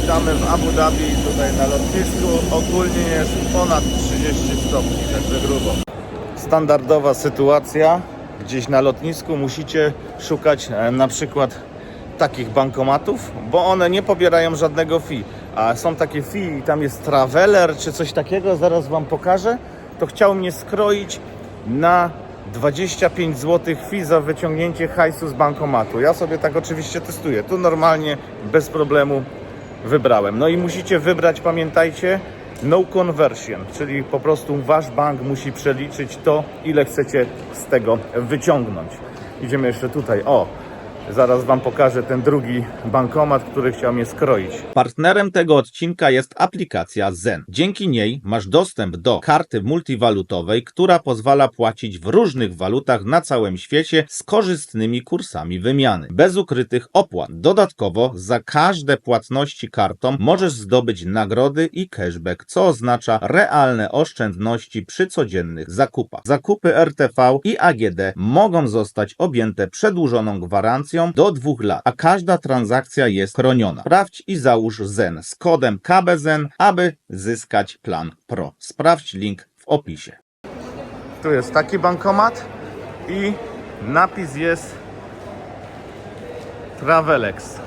Witamy w Abu Dhabi, tutaj na lotnisku. Ogólnie jest ponad 30 stopni, także grubo. Standardowa sytuacja. Gdzieś na lotnisku musicie szukać na przykład takich bankomatów, bo one nie pobierają żadnego fee. A są takie fee i tam jest Traveler czy coś takiego, zaraz wam pokażę. To chciał mnie skroić na 25 zł fee za wyciągnięcie hajsu z bankomatu. Ja sobie tak oczywiście testuję. Tu normalnie bez problemu wybrałem. No i musicie wybrać, pamiętajcie, no conversion, czyli po prostu wasz bank musi przeliczyć to, ile chcecie z tego wyciągnąć. Idziemy jeszcze tutaj. O, zaraz wam pokażę ten drugi bankomat, który chciał mnie skroić. Partnerem tego odcinka jest aplikacja Zen. Dzięki niej masz dostęp do karty multiwalutowej, która pozwala płacić w różnych walutach na całym świecie z korzystnymi kursami wymiany, bez ukrytych opłat. Dodatkowo za każde płatności kartą możesz zdobyć nagrody i cashback, co oznacza realne oszczędności przy codziennych zakupach. Zakupy RTV i AGD mogą zostać objęte przedłużoną gwarancją do 2 lat, a każda transakcja jest chroniona. Sprawdź i załóż Zen z kodem KBZEN, aby zyskać plan Pro. Sprawdź link w opisie. Tu jest taki bankomat i napis jest Travelex.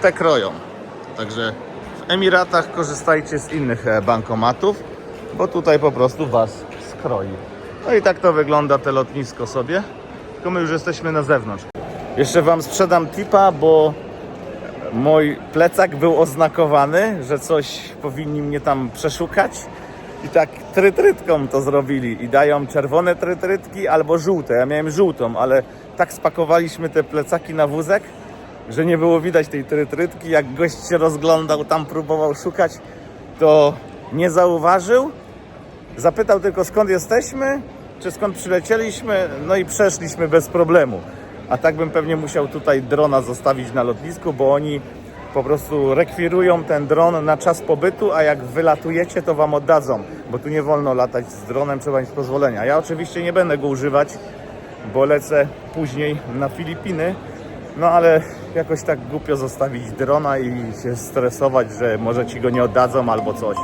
Te kroją. Także w Emiratach korzystajcie z innych bankomatów, bo tutaj po prostu was skroi. No i tak to wygląda te lotnisko sobie, tylko my już jesteśmy na zewnątrz. Jeszcze wam sprzedam tipa, bo mój plecak był oznakowany, że coś powinni mnie tam przeszukać i tak trytrytką to zrobili i dają czerwone trytrytki albo żółte. Ja miałem żółtą, ale tak spakowaliśmy te plecaki na wózek, że nie było widać tej trytrytki. Jak gość się rozglądał, tam próbował szukać, to nie zauważył. Zapytał tylko, skąd jesteśmy, czy skąd przylecieliśmy, no i przeszliśmy bez problemu. A tak bym pewnie musiał tutaj drona zostawić na lotnisku, bo oni po prostu rekwirują ten dron na czas pobytu, a jak wylatujecie, to wam oddadzą, bo tu nie wolno latać z dronem, trzeba mieć pozwolenia. Ja oczywiście nie będę go używać, bo lecę później na Filipiny, no ale jakoś tak głupio zostawić drona i się stresować, że może ci go nie oddadzą albo coś.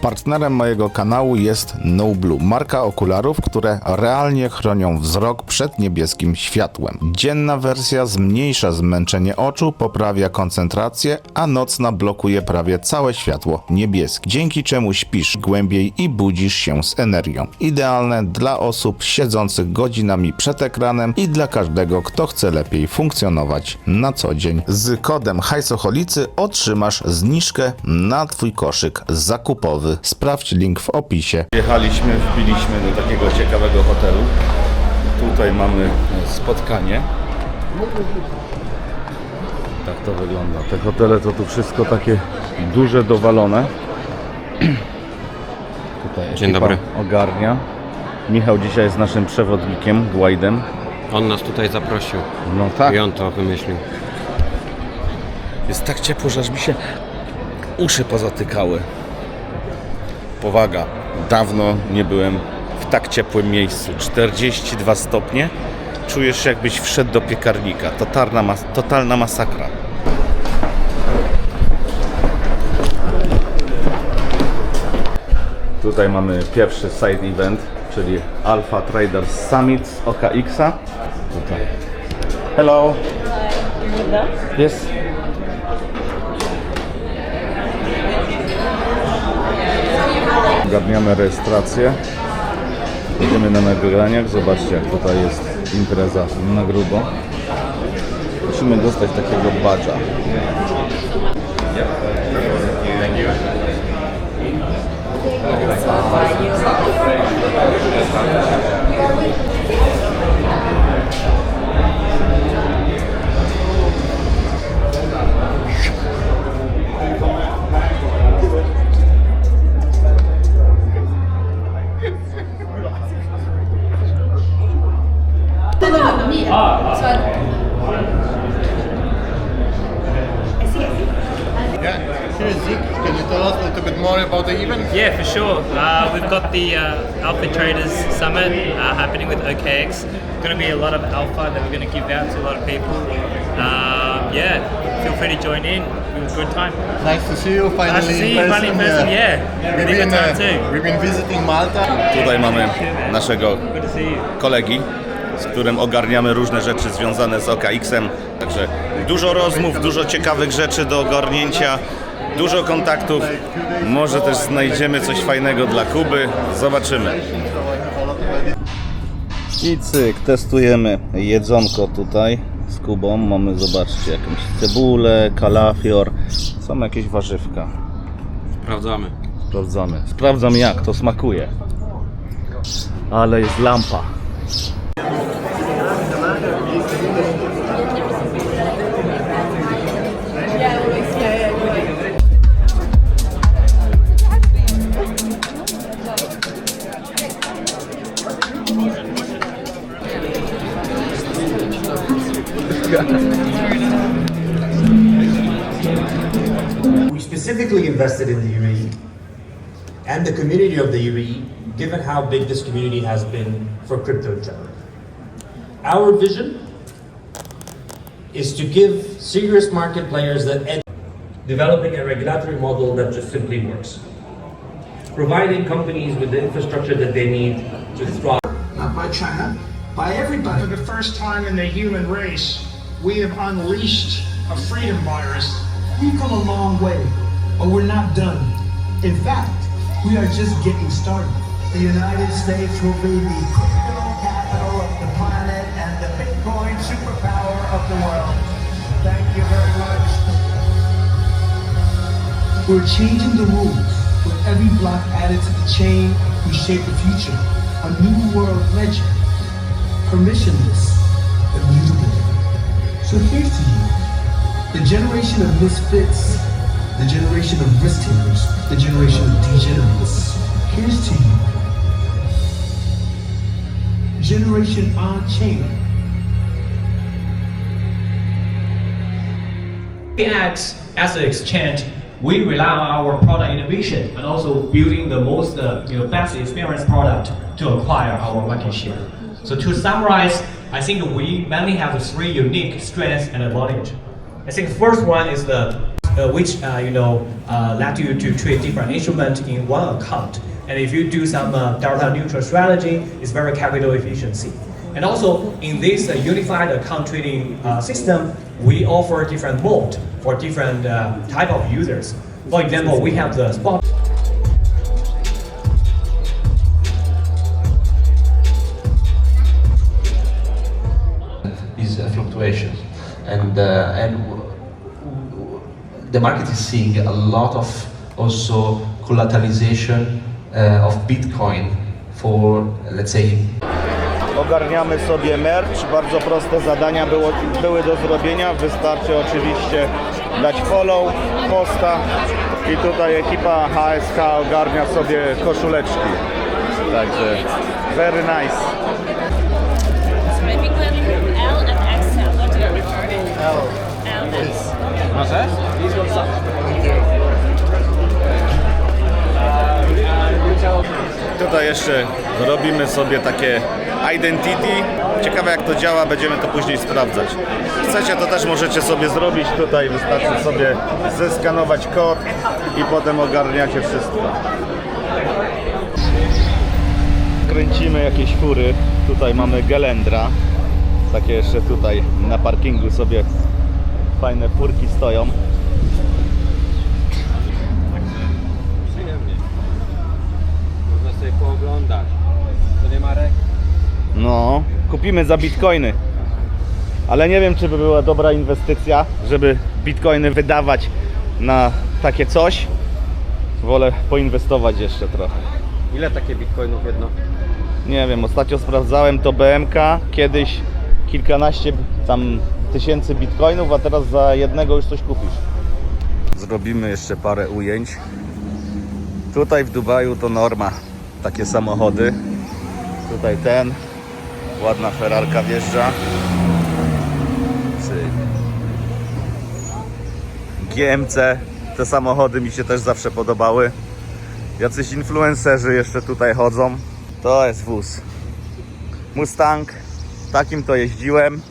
Partnerem mojego kanału jest NoBlue, marka okularów, które realnie chronią wzrok przed niebieskim światłem. Dzienna wersja zmniejsza zmęczenie oczu, poprawia koncentrację, a nocna blokuje prawie całe światło niebieskie, dzięki czemu śpisz głębiej i budzisz się z energią. Idealne dla osób siedzących godzinami przed ekranem i dla każdego, kto chce lepiej funkcjonować na co dzień. Z kodem Hajsoholicy otrzymasz zniżkę na twój koszyk zakupowy. Sprawdź link w opisie. Wbiliśmy do takiego ciekawego hotelu. Tutaj mamy spotkanie. Tak to wygląda. Te hotele to tu wszystko takie duże, dowalone. Tutaj Dzień dobry. Ogarnia. Michał dzisiaj jest naszym przewodnikiem, guidem. On nas tutaj zaprosił. No tak. I on to wymyślił. Jest tak ciepło, że aż mi się uszy pozatykały. Powaga, dawno nie byłem w tak ciepłym miejscu. 42 stopnie. Czujesz się, jakbyś wszedł do piekarnika. Totalna masakra. Tutaj mamy pierwszy side event, czyli Alpha Traders Summit z OKX-a. Tutaj. Hello. Yes. Ogarniamy rejestrację. Jedziemy na nagraniach. Zobaczcie, jak tutaj jest impreza na grubo. Musimy dostać takiego badża. Yeah, here's Zeke. Can you tell us a little bit more about the event? Yeah, for sure. We've got the Alpha Traders Summit happening with OKX. Going to be a lot of alpha that we're going to give out to a lot of people. Yeah, feel free to join in. It was a good time. Nice to see you finally. Nice to see you finally in person. Yeah, really good time too. We've been visiting Malta. Tutaj mamy naszego Good to see you. kolegi, z którym ogarniamy różne rzeczy związane z OKX-em. Także dużo rozmów, dużo ciekawych rzeczy do ogarnięcia, dużo kontaktów. Może też znajdziemy coś fajnego dla Kuby. Zobaczymy. I cyk, testujemy jedzonko tutaj z Kubą. Mamy, zobaczcie, jakąś cebulę, kalafior. Są jakieś warzywka. Sprawdzamy. Sprawdzamy. Sprawdzam, jak to smakuje. Ale jest lampa. We specifically invested in the UAE and the community of the UAE, given how big this community has been for crypto in general. Our vision is to give serious market players the edge, developing a regulatory model that just simply works, providing companies with the infrastructure that they need to thrive. Not by China, by everybody. For the first time in the human race, we have unleashed a freedom virus. We've come a long way, but we're not done. In fact, we are just getting started. The United States will be the crypto capital of the planet and the Bitcoin superpower of the world. Thank you very much. We're changing the rules. With every block added to the chain, we shape the future. A new world ledger. Permissionless, immutable. So here's to you. The generation of misfits, the generation of risk takers, the generation of degenerates. Here's to you. Generation on-chain. As an exchange, we rely on our product innovation and also building the most best experience product to acquire our market share. So to summarize, I think we mainly have three unique strengths and advantage. I think the first one is which let you to trade different instruments in one account. And if you do some delta neutral strategy, it's very capital efficiency. And also in this unified account trading system, we offer different mode for different type of users. For example, we have the spot. These fluctuations, and the market is seeing a lot of also collateralization of Bitcoin for, let's say, Ogarniamy sobie merch, bardzo proste zadania były do zrobienia, wystarczy oczywiście dać follow, posta i tutaj ekipa HSK ogarnia sobie koszuleczki, także very nice. I think L and XL. What do you prefer? L. Może? Tutaj jeszcze robimy sobie takie identity. Ciekawe jak to działa, będziemy to później sprawdzać. Chcecie, to też możecie sobie zrobić. Tutaj wystarczy sobie zeskanować kod i potem ogarniacie wszystko. Kręcimy jakieś fury. Tutaj mamy Gelendra. Takie jeszcze tutaj na parkingu sobie fajne furki stoją. Przyjemnie. Można sobie pooglądać. To nie Marek? No, kupimy za bitcoiny. Ale nie wiem, czy by była dobra inwestycja, żeby bitcoiny wydawać na takie coś. Wolę poinwestować jeszcze trochę. Ile takie bitcoinów jedno? Nie wiem, ostatnio sprawdzałem to BMK. Kiedyś kilkanaście tam tysięcy bitcoinów, a teraz za jednego już coś kupisz. Zrobimy jeszcze parę ujęć. Tutaj w Dubaju to norma. Takie samochody. Tutaj ten. Ładna Ferrarka wjeżdża. Cyk. GMC. Te samochody mi się też zawsze podobały. Jacyś influencerzy jeszcze tutaj chodzą. To jest wóz. Mustang. Takim to jeździłem.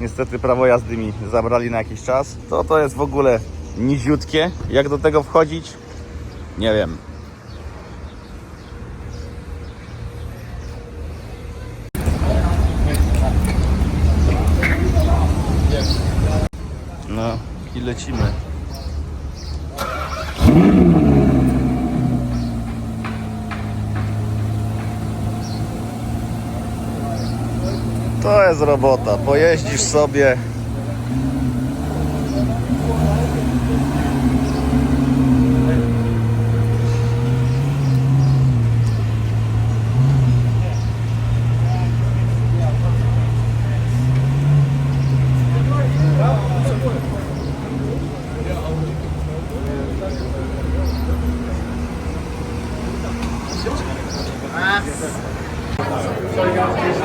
Niestety prawo jazdy mi zabrali na jakiś czas. To jest w ogóle niziutkie. Jak do tego wchodzić? Nie wiem. No i lecimy. To jest robota. Pojeździsz sobie.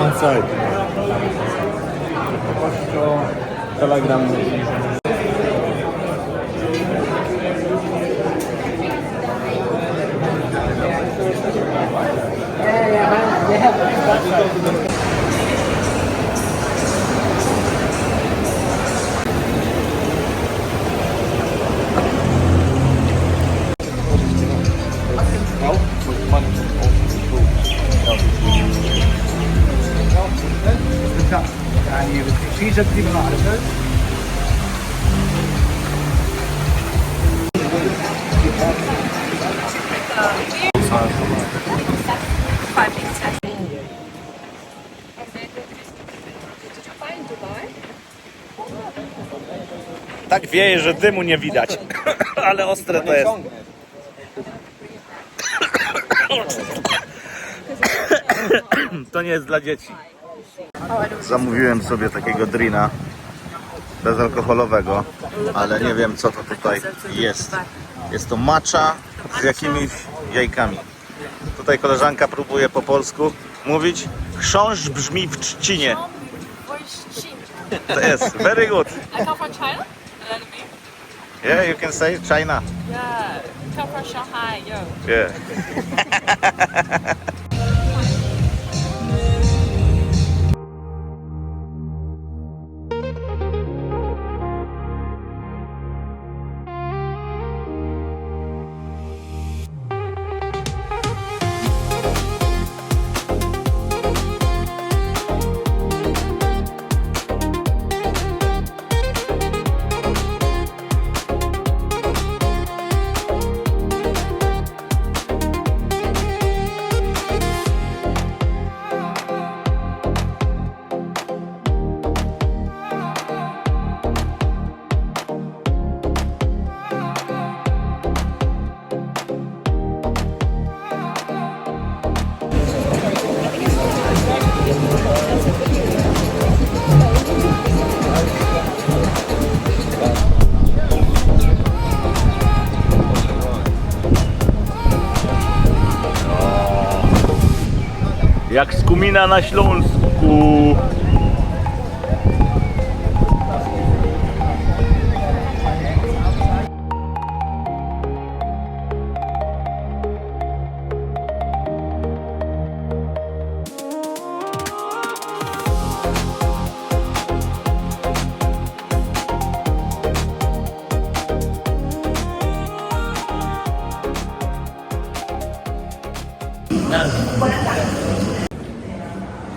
Inside. Telegram. يعني في جد دي ما عرفت Tak wieje, że dymu nie widać. Ale ostre to jest. To nie jest dla dzieci. Zamówiłem sobie takiego drina bezalkoholowego, ale nie wiem co to tutaj jest. Jest to matcha z jakimiś jajkami. Tutaj koleżanka próbuje po polsku mówić. Chrząszcz brzmi w trzcinie. To jest very good. I come from China. Yeah, you can say China. Yeah, come from Shanghai, yo. Yeah. Jak z Kumina na Śląsku.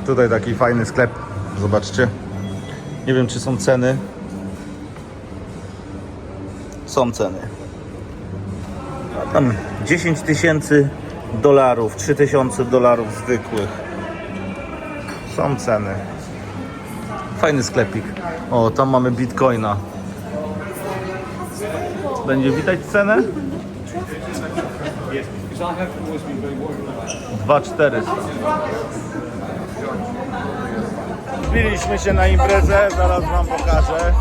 Tutaj taki fajny sklep, zobaczcie. Nie wiem czy są ceny. Są ceny. A tam $10,000, $3,000 zwykłych. Są ceny. Fajny sklepik. O, tam mamy bitcoina. Będzie widać cenę? 2,400. Zbiliśmy się na imprezę, zaraz wam pokażę.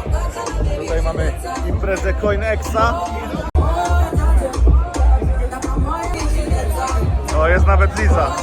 Tutaj mamy imprezę CoinExa. O, jest nawet Liza.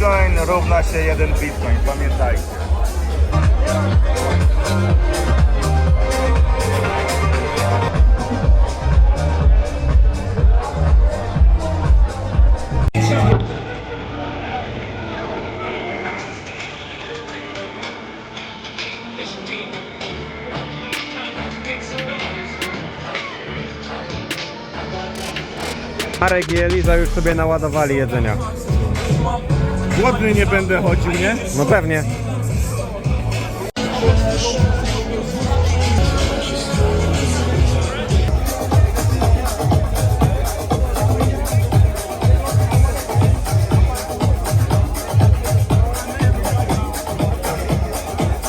Bitcoin równa się 1 Bitcoin, pamiętajcie. Marek i Eliza już sobie naładowali jedzenia. Głodny nie będę chodził, nie? No pewnie.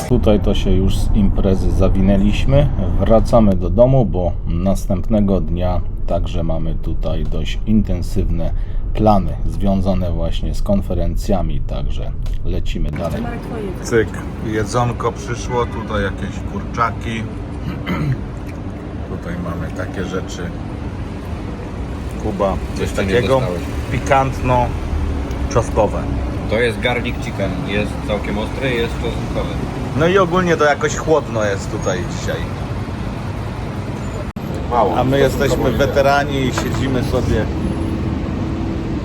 Tutaj to się już z imprezy zawinęliśmy. Wracamy do domu, bo następnego dnia także mamy tutaj dość intensywne plany związane właśnie z konferencjami, także lecimy dalej. Cyk, jedzonko przyszło, tutaj jakieś kurczaki. Tutaj mamy takie rzeczy. Kuba, coś takiego pikantno-czosnkowe. To jest garlic chicken, jest całkiem ostry, jest czosnkowy. No i ogólnie to jakoś chłodno jest tutaj dzisiaj. A my jesteśmy weterani i siedzimy sobie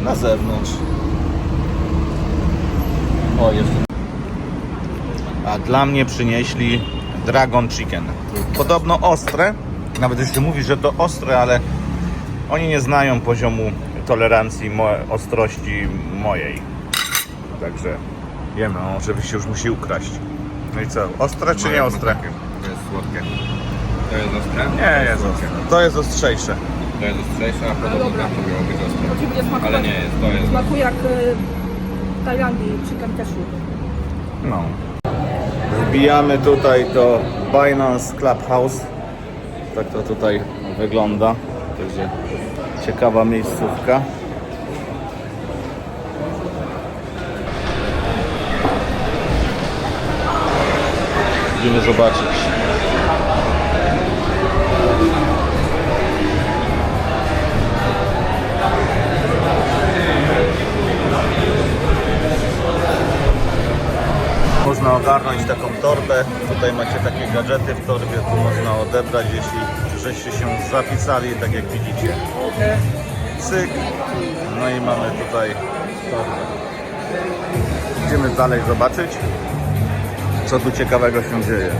na zewnątrz. O, jest. A dla mnie przynieśli Dragon Chicken. Podobno ostre, nawet jeśli mówi, że to ostre, ale oni nie znają poziomu tolerancji ostrości mojej. Także jemy, on oczywiście już musi ukraść. No i co, ostre czy nie ostre? To jest słodkie. To jest ostre? Nie jest ostre. To jest ostrzejsze. To jest ostrzejsze, a podobno tam to miało być ostre. Ale nie jest, to jest. Smakuje jak w Tajlandii chicken cashew. No. Wbijamy tutaj do Binance Clubhouse. Tak to tutaj wygląda. Także ciekawa miejscówka. Idziemy zobaczyć. Można ogarnąć taką torbę. Tutaj macie takie gadżety w torbie, tu można odebrać, jeśli żeście się zapisali, tak jak widzicie. Cyk. No i mamy tutaj torbę. Idziemy dalej zobaczyć, co tu ciekawego się dzieje.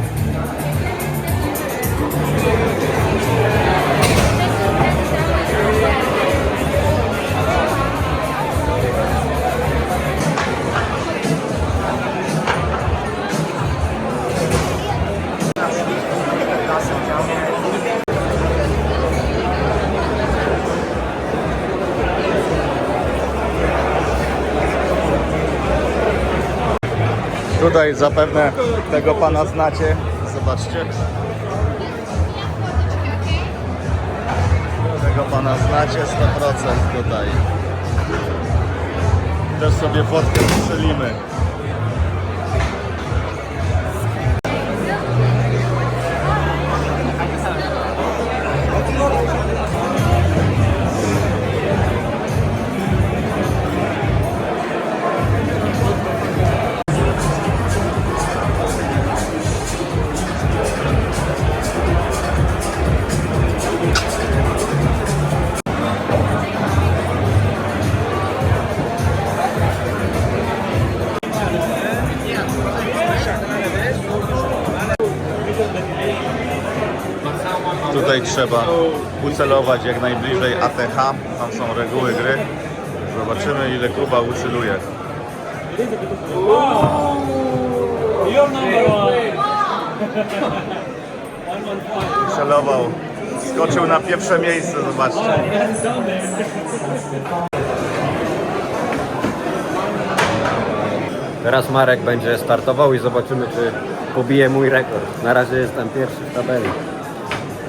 Tutaj zapewne tego pana znacie. Zobaczcie. Tego pana znacie 100% tutaj. Też sobie fotkę strzelimy. Tutaj trzeba ucelować jak najbliżej ATH, tam są reguły gry. Zobaczymy, ile Kuba uceluje. Celował, skoczył na pierwsze miejsce, zobaczcie. Teraz Marek będzie startował i zobaczymy, czy pobije mój rekord. Na razie jestem pierwszy w tabeli.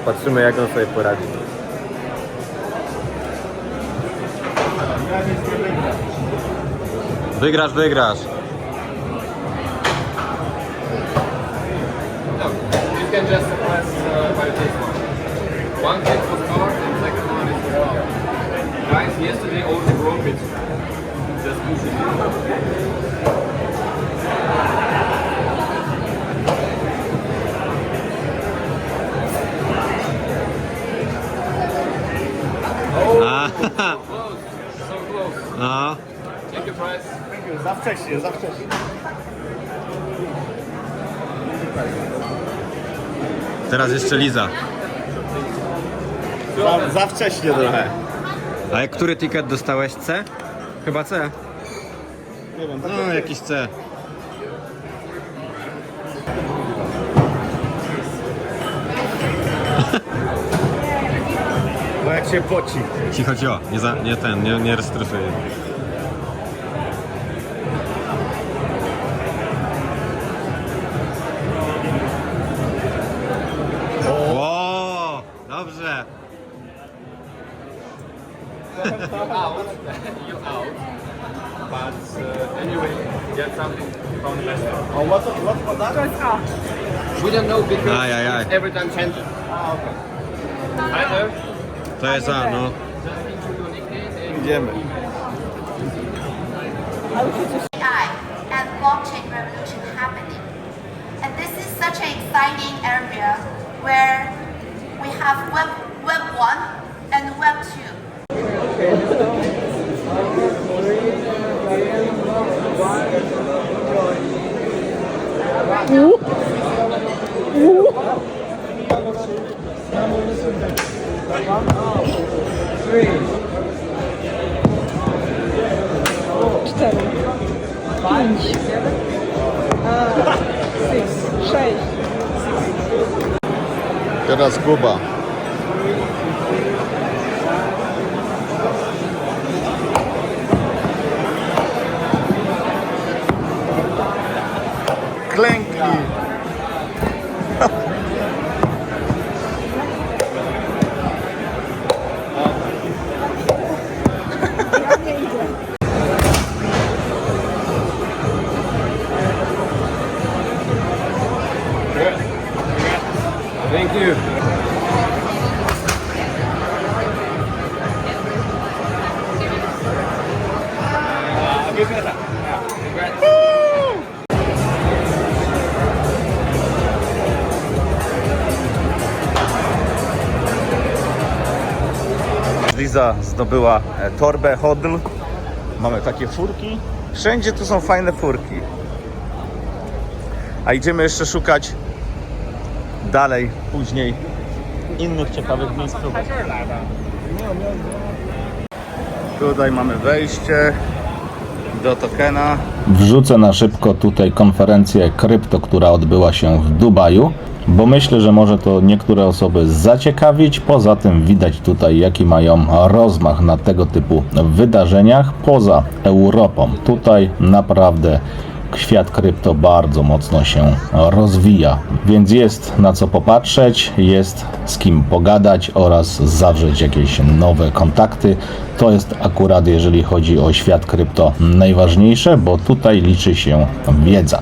Patrzymy, jak on sobie poradzi. Wygrasz, wygrasz. You can just press by this one. One click for start and second one is for Guys, yesterday all the broke it. Just push it. Take your price. Za wcześnie, za wcześnie. Teraz jeszcze Liza. Za wcześnie trochę. A jak który ticket dostałeś? C? Chyba C. Nie wiem, No, jakiś C. bo jak się poci. Cicho, cicho. Nie restresuj. O, dobrze. You're out. But anyway, get something from the restaurant. O, what for that? We don't know because Ajajaj. it's every time changes. Hi there. To jest A, no. Idziemy. AI and blockchain revolution happening. And this is such an exciting area where we have Web 1 and Web 2. Teraz Kuba. Klęknij. Thank you. Liza zdobyła torbę Hodl. Mamy takie furki. Wszędzie tu są fajne furki. A idziemy jeszcze szukać dalej, później innych ciekawych miejsc. Tutaj mamy wejście do tokena. Wrzucę na szybko tutaj konferencję krypto, która odbyła się w Dubaju, bo myślę, że może to niektóre osoby zaciekawić. Poza tym widać tutaj, jaki mają rozmach na tego typu wydarzeniach poza Europą. Tutaj naprawdę świat krypto bardzo mocno się rozwija, więc jest na co popatrzeć, jest z kim pogadać oraz zawrzeć jakieś nowe kontakty. To jest akurat, jeżeli chodzi o świat krypto, najważniejsze, bo tutaj liczy się wiedza.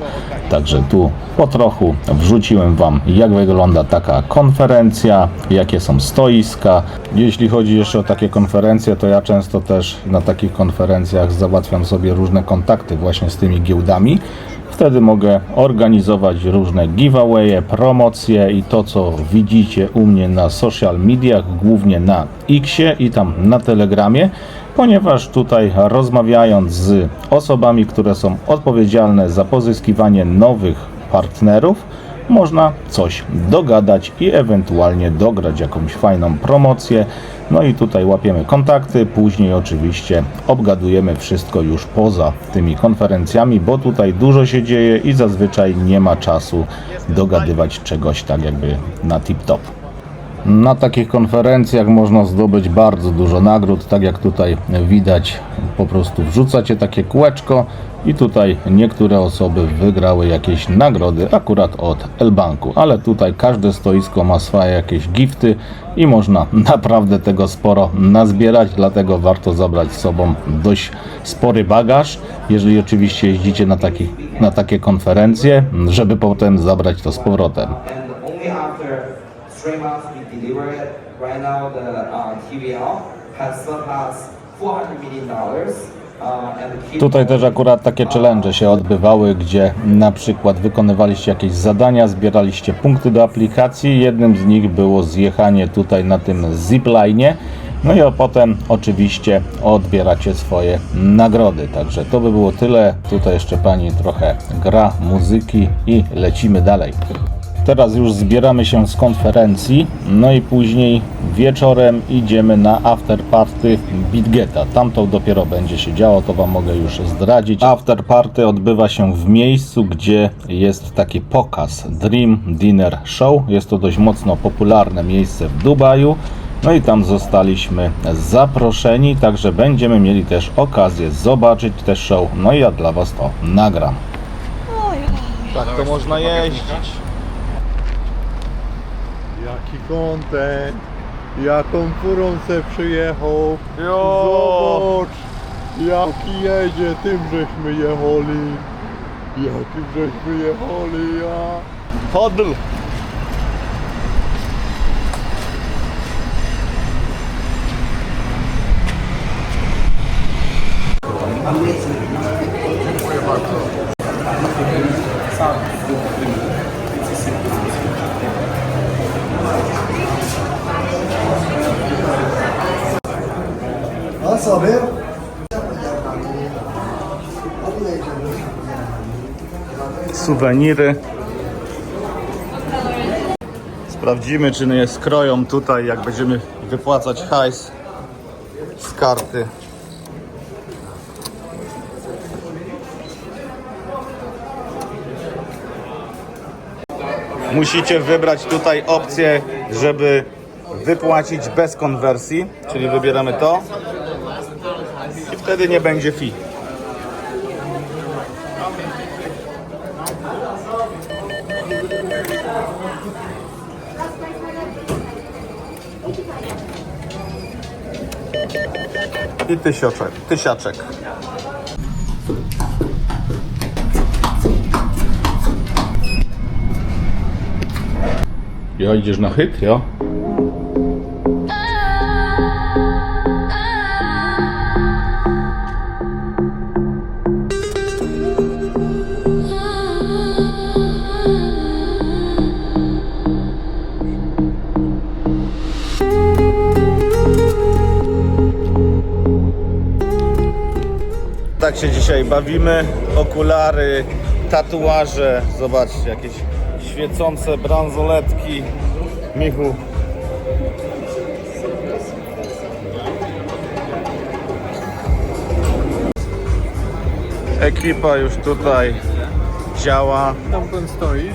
Także tu po trochu wrzuciłem Wam, jak wygląda taka konferencja, jakie są stoiska. Jeśli chodzi jeszcze o takie konferencje, to ja często też na takich konferencjach załatwiam sobie różne kontakty właśnie z tymi giełdami. Wtedy mogę organizować różne giveawaye, promocje i to, co widzicie u mnie na social mediach, głównie na Xie i tam na Telegramie, ponieważ tutaj rozmawiając z osobami, które są odpowiedzialne za pozyskiwanie nowych partnerów, można coś dogadać i ewentualnie dograć jakąś fajną promocję. No i tutaj łapiemy kontakty, później oczywiście obgadujemy wszystko już poza tymi konferencjami, bo tutaj dużo się dzieje i zazwyczaj nie ma czasu dogadywać czegoś tak jakby na tip-top. Na takich konferencjach można zdobyć bardzo dużo nagród, tak jak tutaj widać, po prostu wrzucacie takie kółeczko i tutaj niektóre osoby wygrały jakieś nagrody akurat od L-Banku, ale tutaj każde stoisko ma swoje jakieś gifty i można naprawdę tego sporo nazbierać, dlatego warto zabrać z sobą dość spory bagaż, jeżeli oczywiście jeździcie na takie konferencje, żeby potem zabrać to z powrotem. 3 months we delivered it. Right now the TVL has surpassed $400 million. Tutaj też akurat takie challenge się odbywały, gdzie na przykład wykonywaliście jakieś zadania, zbieraliście punkty do aplikacji. Jednym z nich było zjechanie tutaj na tym zipline'ie No i potem oczywiście odbieracie swoje nagrody. Także to by było tyle. Tutaj jeszcze pani trochę gra muzyki i lecimy dalej. Teraz już zbieramy się z konferencji, no i później wieczorem idziemy na afterparty BitGeta. Tam to dopiero będzie się działo, to wam mogę już zdradzić. Afterparty odbywa się w miejscu, gdzie jest taki pokaz Dream Dinner Show. Jest to dość mocno popularne miejsce w Dubaju. No i tam zostaliśmy zaproszeni, także będziemy mieli też okazję zobaczyć te show. No i ja dla was to nagram. Tak to można jeździć. Jaki content, jaką furą se przyjechał. Jo. Zobacz, jaki jedzie, tym żeśmy jechali. Jakim żeśmy jechali, ja. Hodl. Dziękuję bardzo. A sobie? Suweniry. Sprawdzimy, czy nie skroją tutaj, jak będziemy wypłacać hajs z karty. Musicie wybrać tutaj opcję, żeby wypłacić bez konwersji, czyli wybieramy to i wtedy nie będzie fee. I tysiaczek. Jo, idziesz na hyt, jo? Tak się dzisiaj bawimy. Okulary, tatuaże. Zobaczcie, jakieś świecące bransoletki. Michu. Ekipa już tutaj działa. Tam pan stoi.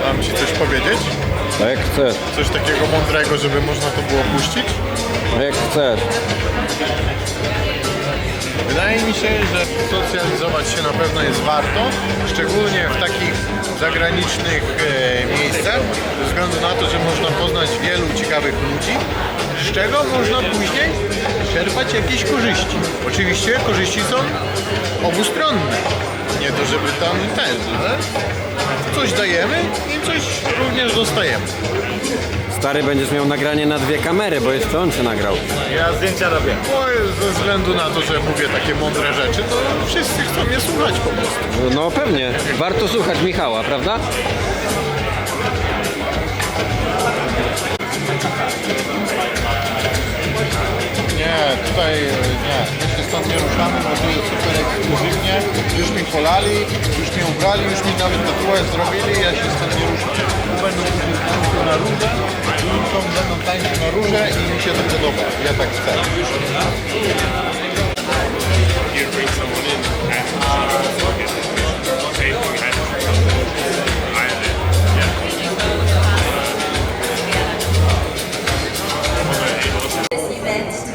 Mam ci coś powiedzieć? No jak chcesz. Coś takiego mądrego, żeby można to było puścić? No jak chcesz. Wydaje mi się, że socjalizować się na pewno jest warto, szczególnie w takich zagranicznych miejscach, ze względu na to, że można poznać wielu ciekawych ludzi, z czego można później czerpać jakieś korzyści. Oczywiście korzyści są obustronne, nie to żeby tam ten, ale coś dajemy i coś również dostajemy. Stary, będziesz miał nagranie na 2 kamery, bo jeszcze on cię nagrał. Ja zdjęcia robię. Bo ze względu na to, że mówię takie mądre rzeczy, to wszyscy chcą mnie słuchać po prostu. No pewnie. Warto słuchać Michała, prawda? Nie, tutaj nie. My się stąd nie ruszamy, bo tu jest super ekskluzywnie. Już mi polali, już mi ubrali, już mi nawet tatuaż zrobili, ja się stąd nie ruszam. Tu będą tańczyć na róże, tu będą tańczyć na róże i mi się to podoba. Ja tak chcę.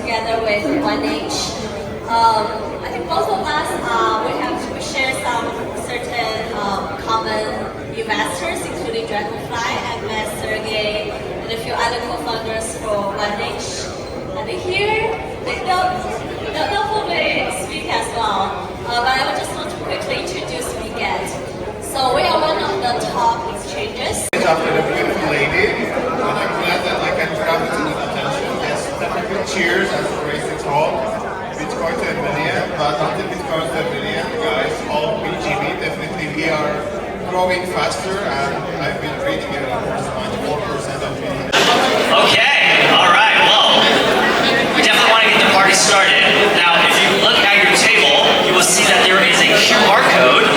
Together with 1H. I think both of us we share some certain common investors, including Dragonfly. I met Sergey and a few other co-founders for 1H. And here they'll probably speak as well. But I would just want to quickly introduce BitGet. So we are one of the top exchanges. After the beautiful lady, and I'm glad that I can grab it to the attention. Yes, definitely cheers as crazy talk. Bitcoin to a million, but until Bitcoin to a million, guys, all BGB, definitely we are faster, and I've been reading it almost 94% of it. Okay, all right. Well, we definitely want to get the party started. Now, if you look at your table, you will see that there is a QR code.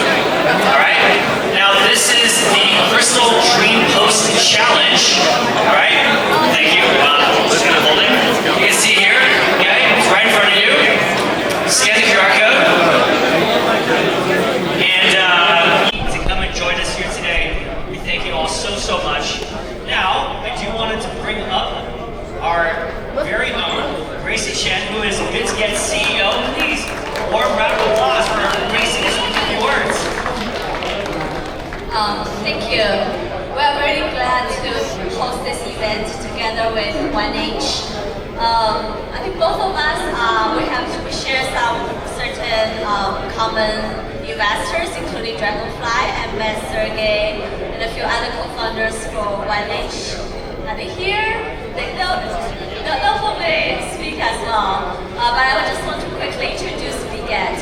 All right. Now, this is the Crystal Dream Post Challenge. All right. Thank you. Just gonna hold it. You can see here. Okay, it's right in front of you. Scan the QR code. And to come and join us here today, we thank you all so much. Now, I do wanted to bring up our very own Gracie Chen, who is BitsGet CEO. Please, warm round of applause for Gracie to speak a few words. Thank you. We're very glad to host this event together with 1H. I think both of us, we share some certain common investors, including Dragonfly. I met Sergey and a few other co-founders for 1H. Are they here? They'll probably speak as well. But I just want to quickly introduce BitsGet.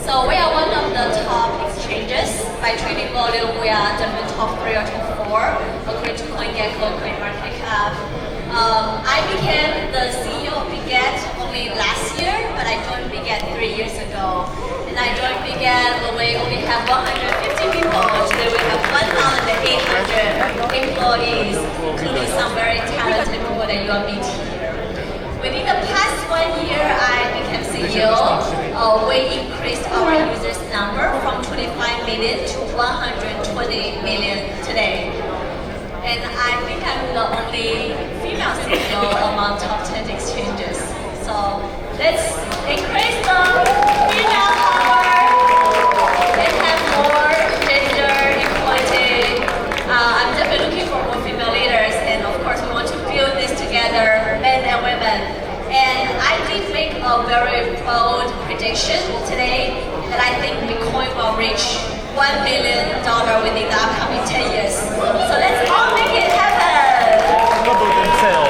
So we are one of the top exchanges. By trading volume, we are the top 3 or top 4, according to CoinGecko, CoinMarketCap. I became the CEO of BitsGet only last year, but I joined BitsGet 3 years ago. And I joined BitsGet when we only have 150 people. Today we have 1,800 employees, including some very talented people that you are meeting. Within the past 1 year, I became CEO. We increased our users number from 25 million to 120 million today. And I think I'm the only female CEO among top 10 exchanges. So let's increase the female power and have more gender equality. I'm definitely looking for more female leaders, and of course we want to build this together, men and women. And I did make a very bold prediction today that I think Bitcoin will reach $1 billion within the upcoming 10 years. So let's all make it happen.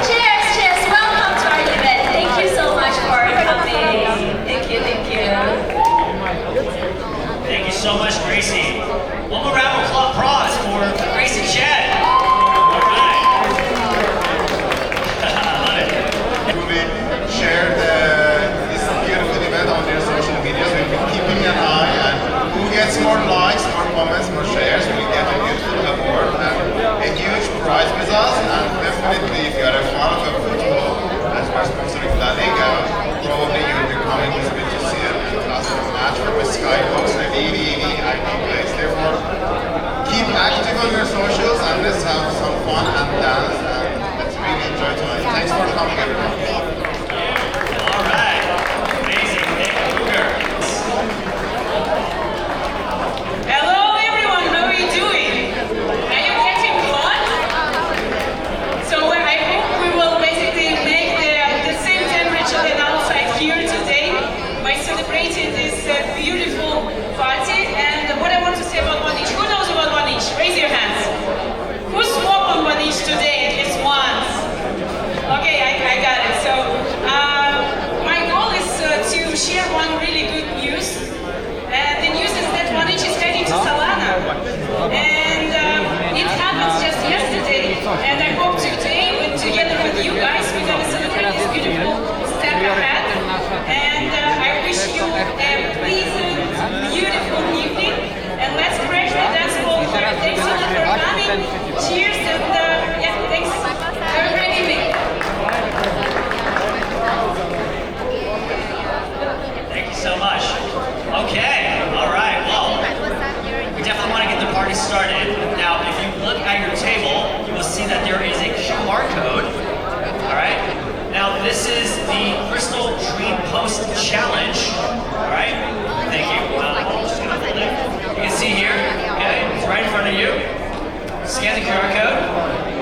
Cheers, cheers. Welcome to our event. Thank you so much for coming. Thank you, thank you. Thank you so much, Gracie. One more round of applause for Gracie Chen. All right. Love it. Share this beautiful event on their social media. We've been keeping an eye, and who gets more likes, more comments, more shares, we get a beautiful award and a huge prize with us. And definitely, if you are a fan of football, as we're sponsoring La Liga, probably you will be coming with me to see a fantastic match from a Skybox, a really IP place. Therefore, keep active on your socials and let's have some fun and dance, and let's really enjoy tonight. Thanks for coming, everyone. Hello everyone, how are you doing? Are you getting fun? So I hope we will basically make the same temperature than outside here today by celebrating this beautiful party. And what I want to say about 1H, who knows about 1H? Raise your hands. Who spoke on 1H today at least once? Okay, I got it. So my goal is to share one really good news. The news is that 1H is heading to Solana. And it happened just yesterday. And I hope today, together with you guys, we're going to celebrate this beautiful step ahead. And I wish you a pleasant, beautiful evening. And let's crash the dance floor here. Thanks so much for coming. Cheers and yeah, thanks. Have a great evening. Thank you so much. Okay, all right, well, we definitely want to get the party started. Now, if you look at your table, you will see that there is a QR code, all right? Now, this is the Crystal Dream Post Challenge, all right? Thank you. You can see here, okay, it's right in front of you. Scan the QR code.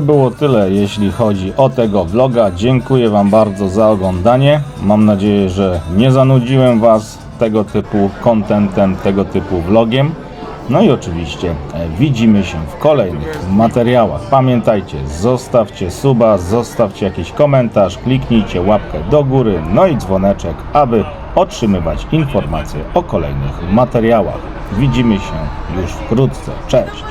by było tyle, jeśli chodzi o tego vloga. Dziękuję Wam bardzo za oglądanie. Mam nadzieję, że nie zanudziłem Was tego typu contentem, tego typu vlogiem. No i oczywiście widzimy się w kolejnych materiałach. Pamiętajcie, zostawcie suba, zostawcie jakiś komentarz, kliknijcie łapkę do góry, no i dzwoneczek, aby otrzymywać informacje o kolejnych materiałach. Widzimy się już wkrótce. Cześć!